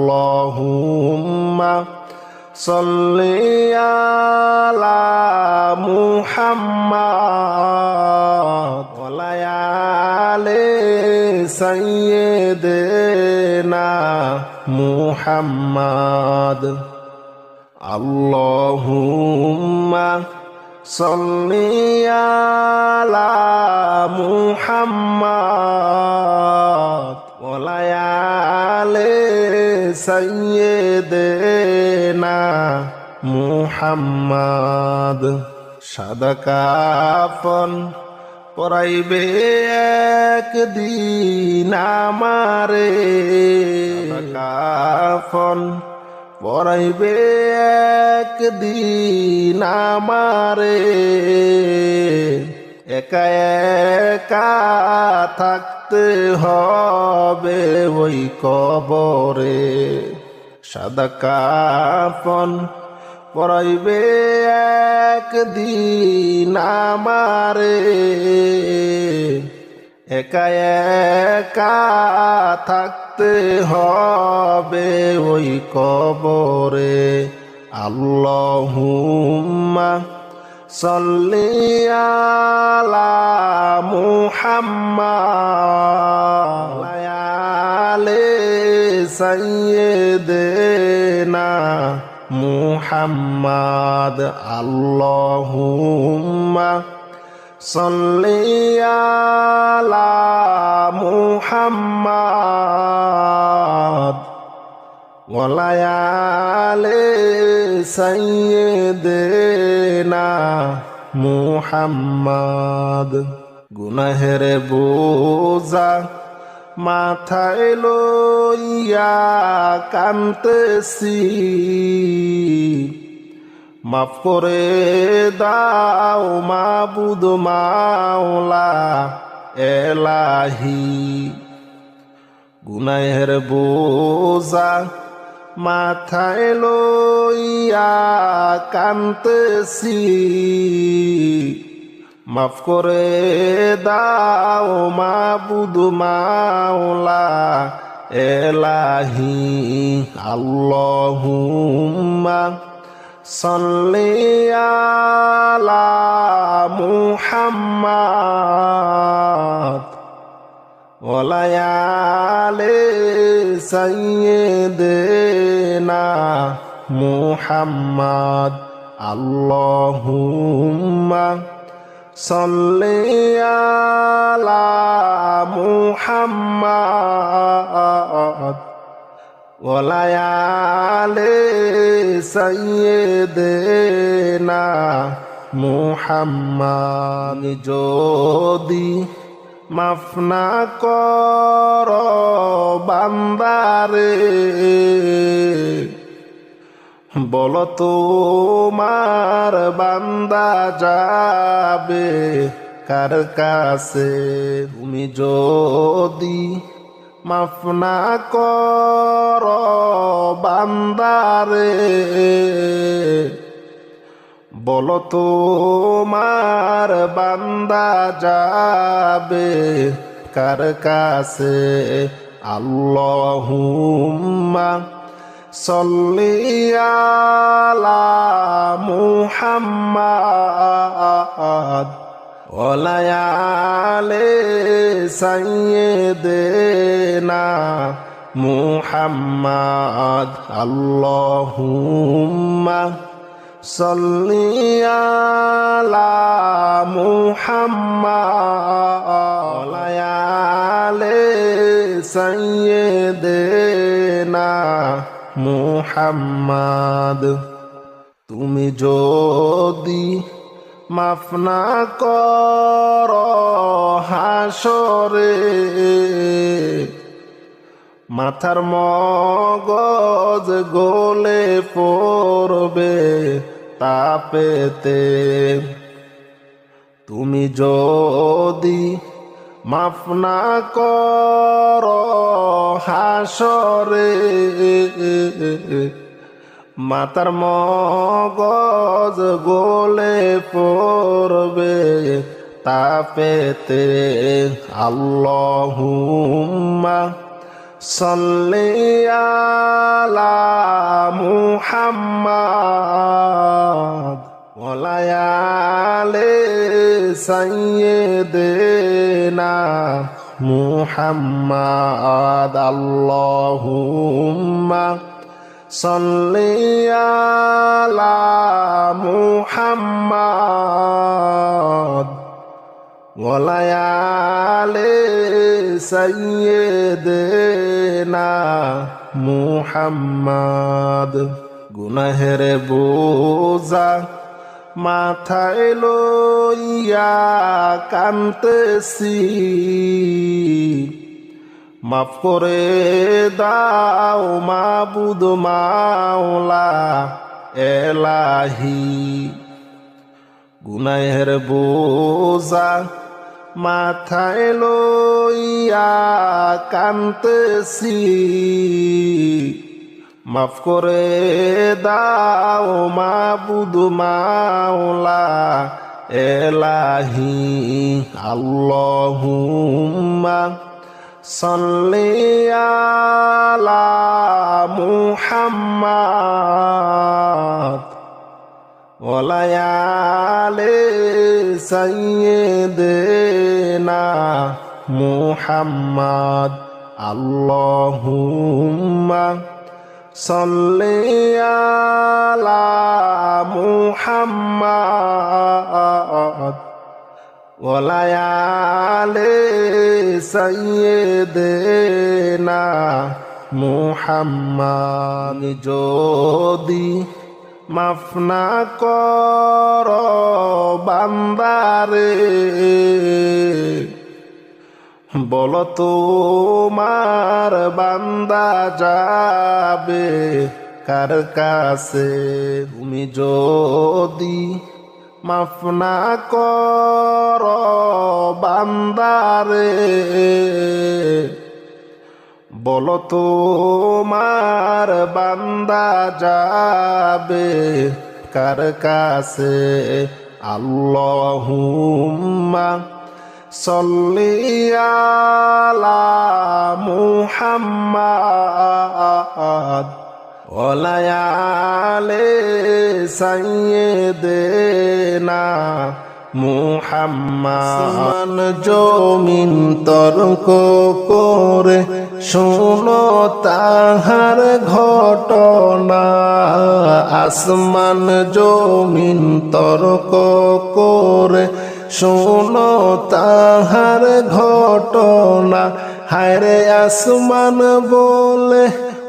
আল্লাহুম্মা সাল্লি আলা মুহাম্মাদ ওয়া আলি সাইয়্যিদিনা মুহাম্মাদ আল্লাহুম্মা সাল্লি আলা মুহাম্মাদ ওয়া আলি সাইয়্যিদিনা মুহাম্মাদ সাদা কাফন পরাইবে একদিন আমারে কাফন পরাইবে একদিন আমারে একা একা থাকতে হবে ওই কবরে সাদা কাফন পরাইবে একদিন আমারে একা একা থাকতে হবে ওই কবরে আল্লাহুম্মা সাল্লি আলা মুহাম্মাদ ওয়া আলি সাইয়্যিদিনা মুহাম্মাদ আল্লাহুম্মা সাল্লি আলা মুহাম্মাদ ওয়া আলি সাইয়্যিদিনা মুহাম্মাদ গুনাহের বোঝা মাথায় লইয়া কান্তেছি মাফ করে দাও মাবুদ মাওলা এলাহি গুনাহের বোঝা মাথায় লইয়া কান্তেছি মাফ করে দাও মাবুদ মাওলা এলাহি আল্লাহুম্মা সাল্লি আলা মুহাম্মাদ ওয়া আলি সাইয়্যিদিনা মুহাম্মাদ আল্লাহুম্মা সাল্লি আলা মুহাম্মাদ ওয়া আলি সাইয়্যিদিনা মুহাম্মাদ যদি মাফ না কর বান্দারে বলো তোমার বান্দা যাবে কার কাছে তুমি যদি মাফ না কর বান্দারে বলো তোমার বান্দা যাবে কার কাছে আল্লাহুম্মা সাল্লি আলা মুহাম্মাদ ওয়া আলি সাইয়্যিদিনা মুহাম্মাদ আল্লাহুম্মা সাল্লি আলা মুহাম্মাদ ওয়া আলি সাইয়্যিদিনা মুহাম্মাদ তুমি যদি মাফ না কর হাসরে মাথার মগজ গলে পড়বে তাপেতে তুমি যদি মাফ না কর হাসরে মাতার মগজ গলে পড়বে তাপেতে আল্লাহুম্মা সাল্লি মুহাম্মাদ ওয়ালা আলি সাইয়্যিদিনা মুহাম্মাদ আল্লাহুম্মা সাল্লি আলা মুহাম্মাদ ওয়ালা আলি সাইয়্যিদিনা মুহাম্মাদ গুনাহের বোঝা মাথায় লইয়া কান্তেছি মাফ করে দাও মাবুদ মাওলা এলাহি গুনাহের বোঝা মাথায় লইয়া কান্তেছি মাফ করে দাও মাবুদ মাওলা এলাহি আল্লাহুম্মা সাল্লি আলা মুহাম্মাদ ওয়ালা আলি সাইয়্যিদিনা মুহাম্মাদ আল্লাহুম্মা সাল্লি আলা মুহাম্মাদ ওয়ালা আলি সাইয়্যিদিনা মুহাম্মাদ যদি মাফ না কর বান্দারে বলো তোমার বান্দা যাবে কার কাছে তুমি যদি মাফ না কর বান্দারে বলো তোমার বান্দা যাবে কার কাছে আল্লাহুম্মা সাল্লি আলা মুহাম্মাদ ওয়ালা আলি সাইয়্যিদিনা মুহাম্মাদ জমিন তর্ক করে শোনো তাহার ঘটনা আসমান জমিন তর্ক করে শোনো তাহার ঘটনা হায়রে আসমান বলে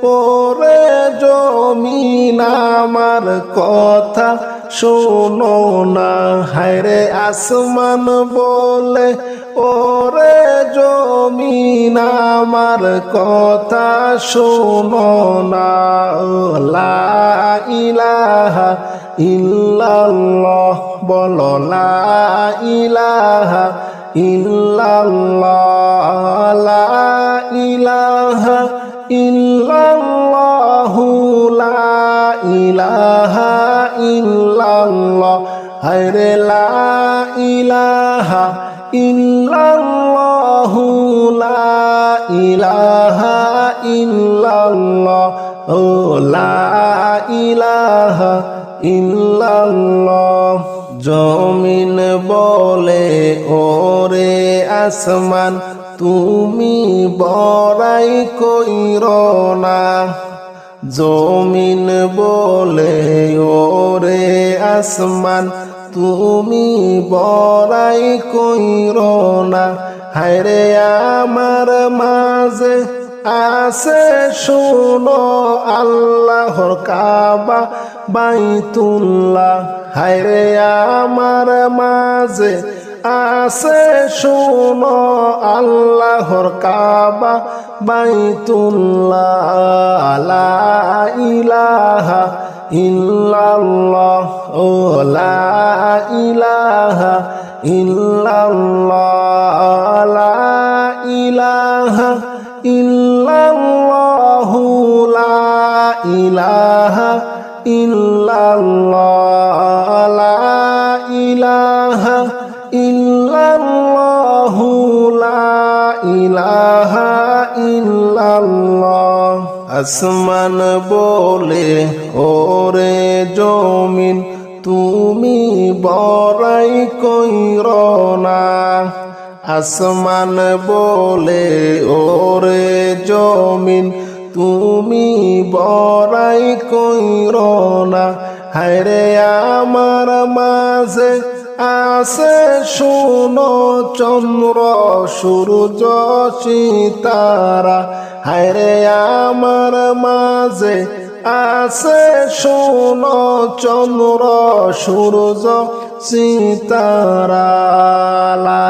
ওরে জমিন আমার কথা শোনো না হায়রে আসমান বলে ওরে জমিন আমার কথা শোনো না লা ইলাহা ইল্লাল্লাহ বলো লা ইলাহা ইল্লাল্লাহ লা ইলাহা ইল্লাল্লাহু লা ইলাহা ইল্লাল্লাহ হায়রে লা ইলাহা ইল্লাল্লাহু লা ইলাহা ইল্লাল্লাহ ও লা ইলাহা ইল্লাল্লাহ জমিন বলে ওরে আসমান তুমি বড়াই কইরো না জমিন বলে ওরে আসমান তুমি বড়াই কইরো না হায়রে আমার মাঝে আছে শোনো আল্লাহর কাবা বাইতুল্লাহ হায়রে আমার মাঝে আছে শোনো আল্লাহর কাবা বাইতুল্লাহ লা ইলাহা ইল্লাল্লাহ ও লা ইলাহা ইল্লাল্লাহ লা ইলাহা ইল্লাল্লাহ লা ইলাহা ইল্লাল্লাহ লা ইলাহা ইল্লাল্লাহু লা ইলাহা ইল্লাল্লাহ আসমান বলে ওরে জমিন তুমি বড়াই কইর না। আসমান বলে ওরে জমিন তুমি বড়াই কইর না। হায়রে আমার মাঝে আছে শোনো চন্দ্র সূর্য সিতারা। হায়রে আমার মাঝে আছে শোনো চন্দ্র সূর্য সিতারা। লা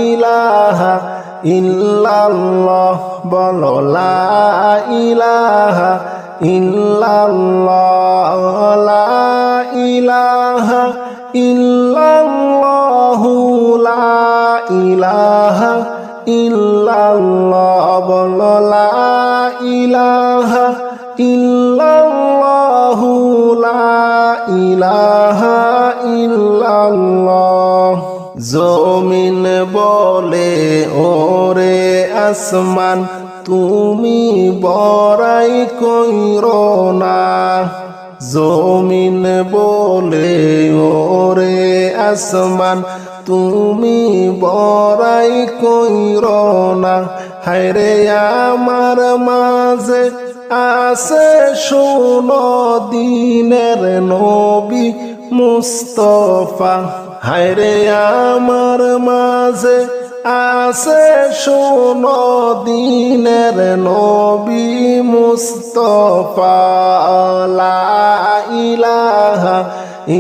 ইলাহা ইল্লাল্লাহ বলো লা ইলাহা ইল্লাল্লাহ। লা ইলাহা ইল্লাল্লাহু লা ইলাহা ইল্লাল্লাহ বলো লা ইলাহা ইল্লাল্লাহু লা ইলাহা ইল্লাল্লাহ। জমিন বলে ওরে আসমান তুমি বড়াই কইর না। জমিন বলে ওরে আসমান তুমি বড়াই কইর না। হায়রে আমার মাঝে আছে শোনো দিনের নবী মুস্তফা। হায়রে আমার মাঝে আছে শোনো দিনের নবী মুস্তফা। লা ইলাহা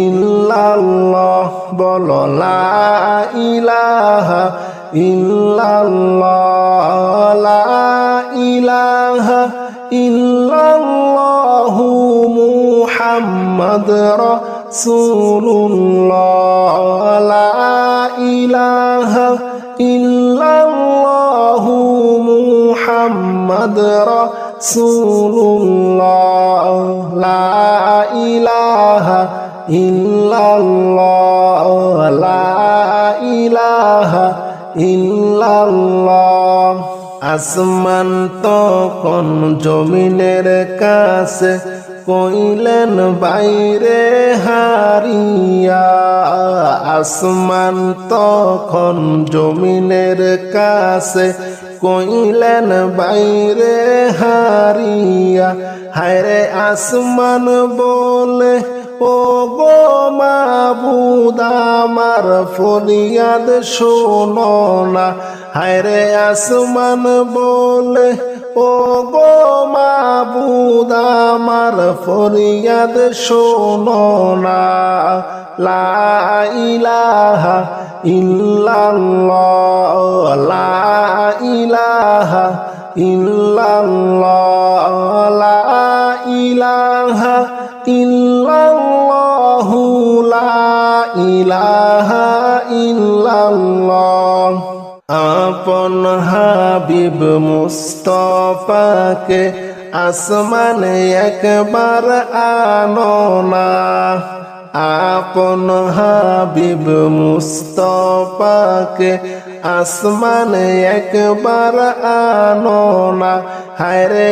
ইল্লাল্লাহ বলো লা ইলাহা ইল্লাল্লাহ। লা ইলাহা ইল্লাল্লাহু মুহাম্মাদ রাসূলুল্লাহ। লা ইলাহা ইল্লাল্লাহু মুহাম্মাদ রাসূলুল্লাহ। লা ইলাহা ইল্লাল্লাহ। লা ইলাহা ইল্লাল্লাহ। আসমান তখন জমিনের কাছে কইলেন বাইরে হারিয়া। আসমান তখন জমিনের কাছে কইলেন বাইরে হারিয়া। হায়রে আসমান বলে ও গো মাবুদ আমার ফরিয়াদ শোনো না। হায়রে আসমান বলে ও গো মাবুদ আমার ফরিয়াদ শোনো না। লা ইলাহা ইল্লাল্লাহ। লা ইলাহা ইল্লাল্লাহ। লা ইলাহা ইল্লাল্লাহু লা ইলাহা ইল্লাল্লাহ। আপন হাবিব মুস্তফাকে আসমানে একবার আনো না। আপন হাবিব মুস্তফাকে আসমানে একবার আনো না। হায়রে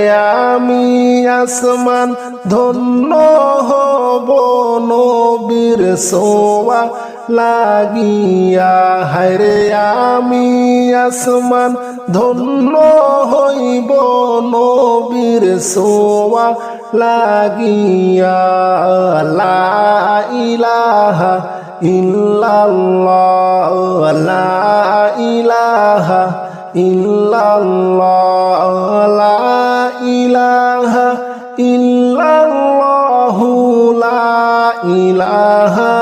আমি আসমান ধন্য হব নবীর সোয়া লাগিয়া। হায়রে আমি আসমান ধন্য হইব নবীর সোয়া লাগিয়া। লা ইলাহা ইল্লাল্লাহ। লা ইলাহা ইল্লাল্লাহ। লা ইলাহা ইল্লাল্লাহু লা ইলাহা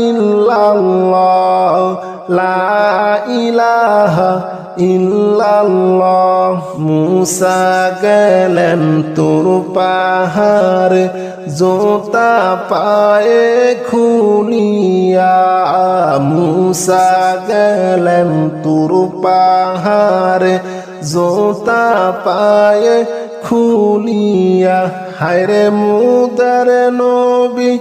ইল্লাল্লাহ। লা ইলাহা ইল্লাল্লাহ। মুসা গেলেন তুর পাহাড়ে জোতা পায়ে খুলিয়া। মুসা গেলেন তুর পাহাড়ে জোতা পায়ে খুলিয়া। হায়রে মুদার নবী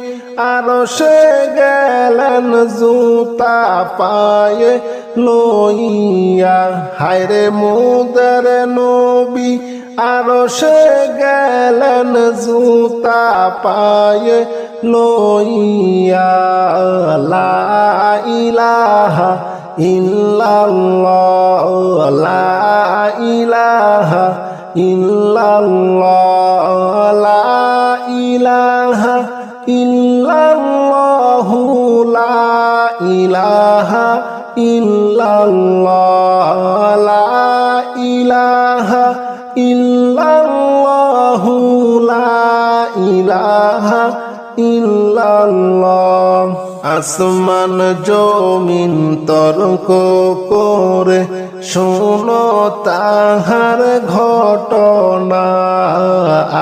আরশে গেলেন জুতা পায়ে লইয়া হায়রে মোদের নবী আরশে গেলেন জুতা পায়ে লইয়া লা ইলাহা ইল্লাল্লাহ লা ইলাহা ইল্লাল্লাহ লা ইলাহা ইল্লাল্লাহ লা ইলাহা ইল্লাল্লাহ লা ইলাহা ইল্লাল্লাহ লা ইলাহা ইল্লাল্লাহ আসমান জমিন তর্ক করে শোনো তাহার ঘটনা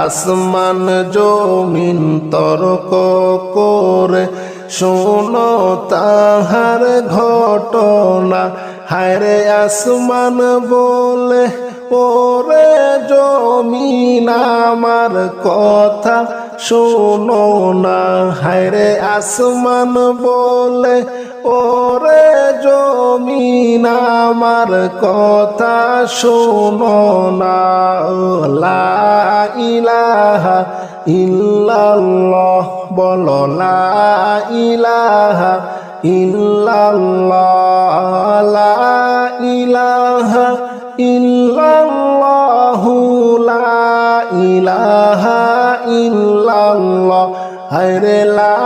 আসমান জমিন তর্ক করে শোনো তাহার ঘটনা হায়রে আসমান বলে ওরে জমিন আমার কথা শোনো না হায়রে আসমান বলে ওরে জমিন আমার কথা শোনো না লা ইলাহা ইল্লাল্লাহ বলো লা ইলাহা ইল্লাল্লাহ লা ইলাহা ইল্লাল্লাহ লা ইলাহা ইল্লাল্লাহ হায়রে লা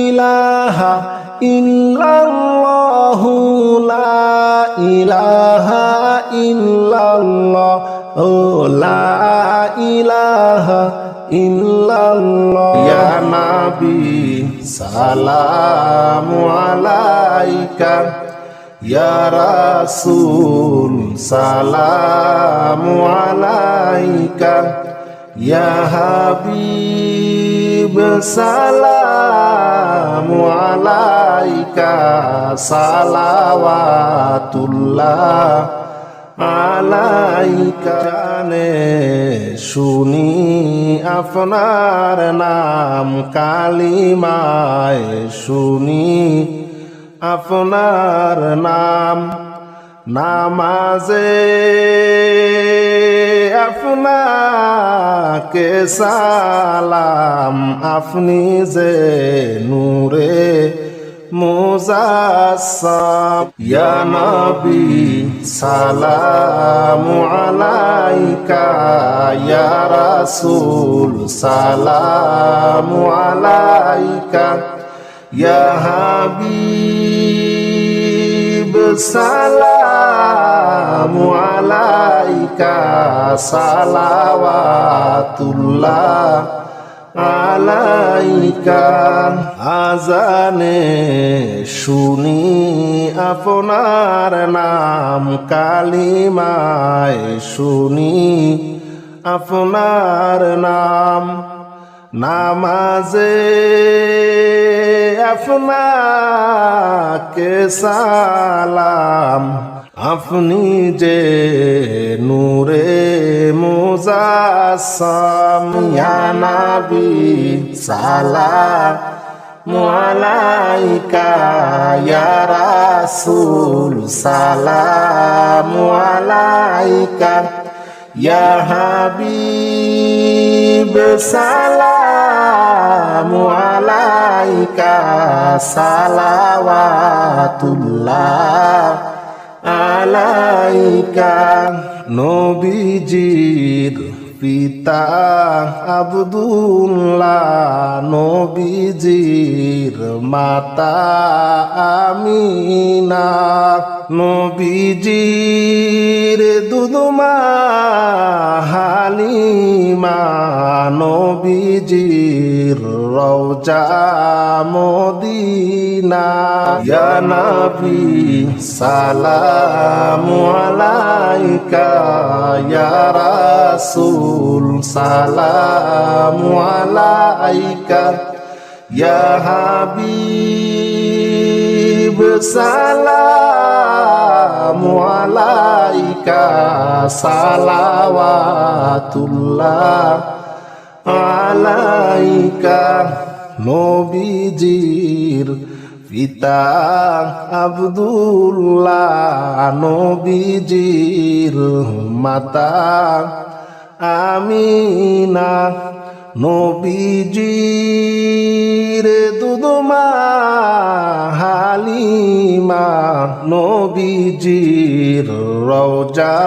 ইলাহা ইল্লাল্লাহ লা ইলাহা ইল্লাল্লাহ ও লা ইলাহা ইল্লাল্লাহ ইয়া নবী সালামু আলাইকা ইয়া রাসূল সালামু আলাইকা ইয়া হাবিব সালামু আলাইকা সালাওয়াতুল্লাহ আলাইকা জানে শুনি আপনার নাম কালিমায় শুনি আপনার নাম নামাজে আপনাকে সালাম আপনি যে নূরে মুজাসসাম ইয়া নবী সালামু আলাইকা ইয়া রাসূল সালামু আলাইকা ইয়া হাবিব সালামু আলাইকা সালাওয়াতুল্লাহ আলাইকা আজানে শুনি আপনার নাম কালিমায় শুনি আপনার নাম নামাজে আপনাকে সালাম আপনি যে নূরে মুজাসসাম ইয়া নবী সালামু আলাইকা ইয়া রাসূল সালামু আলাইকা ইয়া হাবিব সালামু আলাইকা সালাওয়াতুল্লাহ আলাইকা নবীজির পিতা আব্দুল্লাহ নবীজির মাতা আমিনা নবীজির দুধমা হালিমা নবীজির রওজা মদিনা ইয়া নবী সালামু আলাইকা ইয়া রাসূল সালামু আলাইকা ইয়া হাবিব সালামু আলাইকা সালাওয়াতুল্লাহ আলাইকা নবীজির পিতা আব্দুল্লাহ, নবীজির মাতা আমিনা, নবীজির দুধমা হালিমা, নবীজির রওজা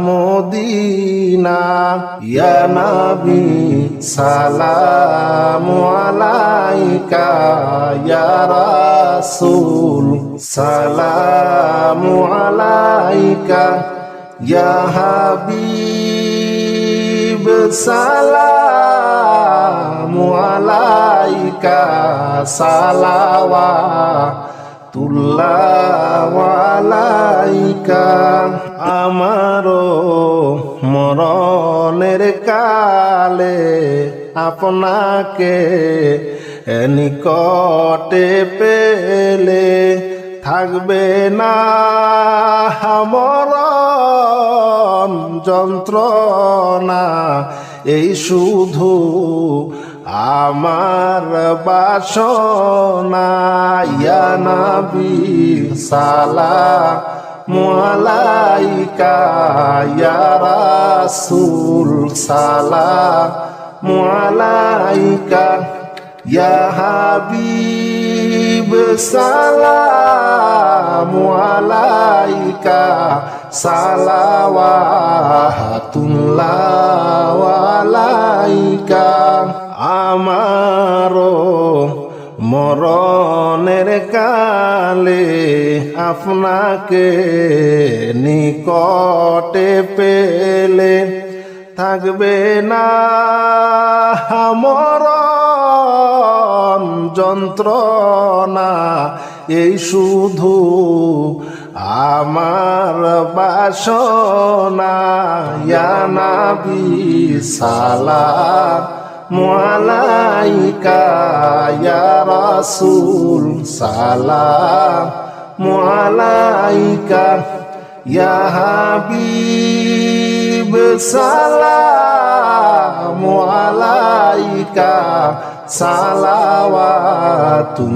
মদিনা। ইয়া নবী সালামু আলাইকা, ইয়া রাসূল সালামু আলাইকা, ইয়া হাবিব সালামু আলাইকা, সালাওয়াতুল্লাহ আলাইকা। আমারো মরণের কালে আপনাকে নিকটে পেলে থাকবে না মরণ যন্ত্রণা, এই শুধু আমার বাসনা। ইয়া নবী সালামু আলাইকা, ইয়া রাসূল সালামু আলাইকা, ইয়া হাবিব সালামু আলাইকা, সালাওয়াতুল্লাহ আলাইকা। আমারো মরণের কালে আপনাকে নিকটে পেলে থাকবে না মরণ যন্ত্রণা, এই শুধু আমার বাসনা। ইয়া নবী সালামু আলাইকা, ইয়া রাসূল সালামু আলাইকা, ইয়া হাবিব সালামু আলাইকা,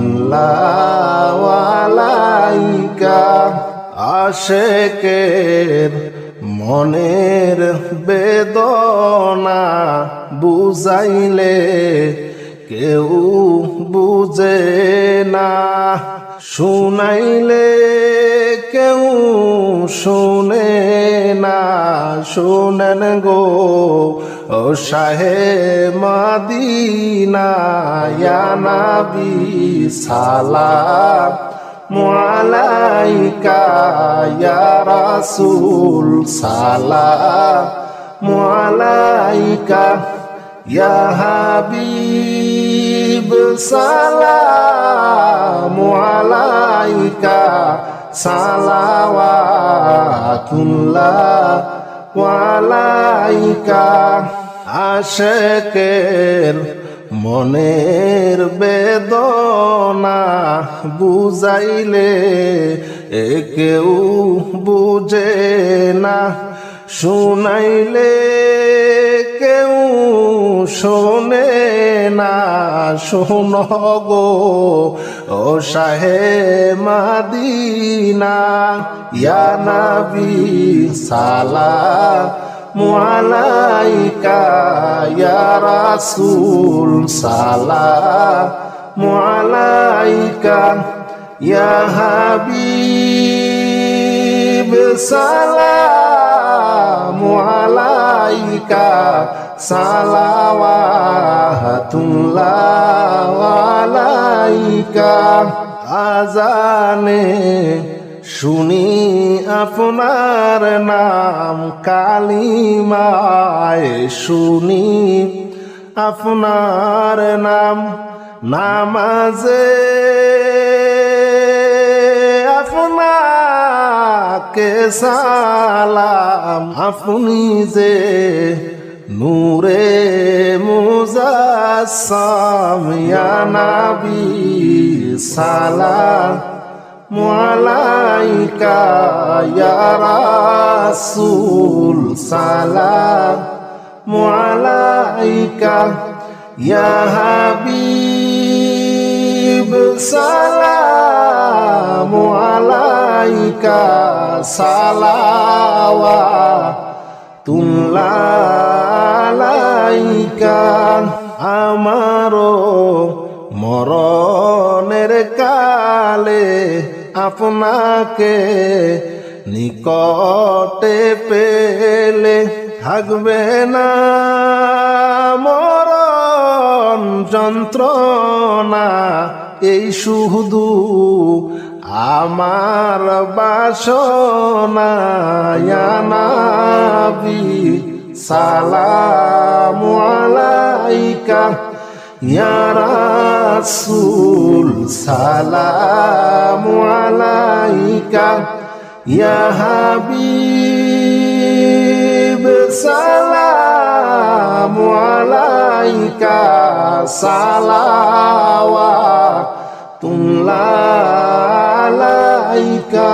সালাওয়াতুল্লাহ আলাইকা। আশেকের মনের বেদনা বুঝাইলে কেউ বুঝে না, শুনাইলে কেউ শুনে না। শুনেন গো ও শাহে মদিনা, ইয়া নবী সালামু আলাইকা, ইয়া রাসূল সালামু আলাইকা, ইয়া হাবিব সালামু আলাইকা, সালাওয়াতুল্লাহ আলাইকা। আশেকের মনের বেদনা বুঝাইলে কেউ বুঝে না, শুনাইলে কেউ শোনে না। শোন গো ও শাহে মদিনা, ইয়া নবী সালামু আলাইকা, ইয়া রাসূল সালামু আলাইকা, ইয়া হাবিব সালামু আলাইকা, সালাওয়াতুল্লাহ আলাইকা। আজানে শুনি আপনার নাম, কালিমায় শুনি আপনার নাম, নামাজে আপনাকে সালাম। আপনি যে নূরে মুজাসসাম, ইয়া নবী সালামু আলাইকা, ইয়া রাসূল সালামু আলাইকা, ইয়া হাবিব সালামু আলাইকা সালাওয়াতুল্লাহ আলাইকা আমারো মরণের কালে আপনাকে নিকটে পেলে থাকবে না মরণ যন্ত্রণা এই শুধু আমার বাসনা ইয়া নবী সালামু আলাইকা ইয়া রাসূল সালামু আলাইকা ইয়া হাবিব সালামু আলাইকা সালাওয়াতুল্লাহ আলাইকা।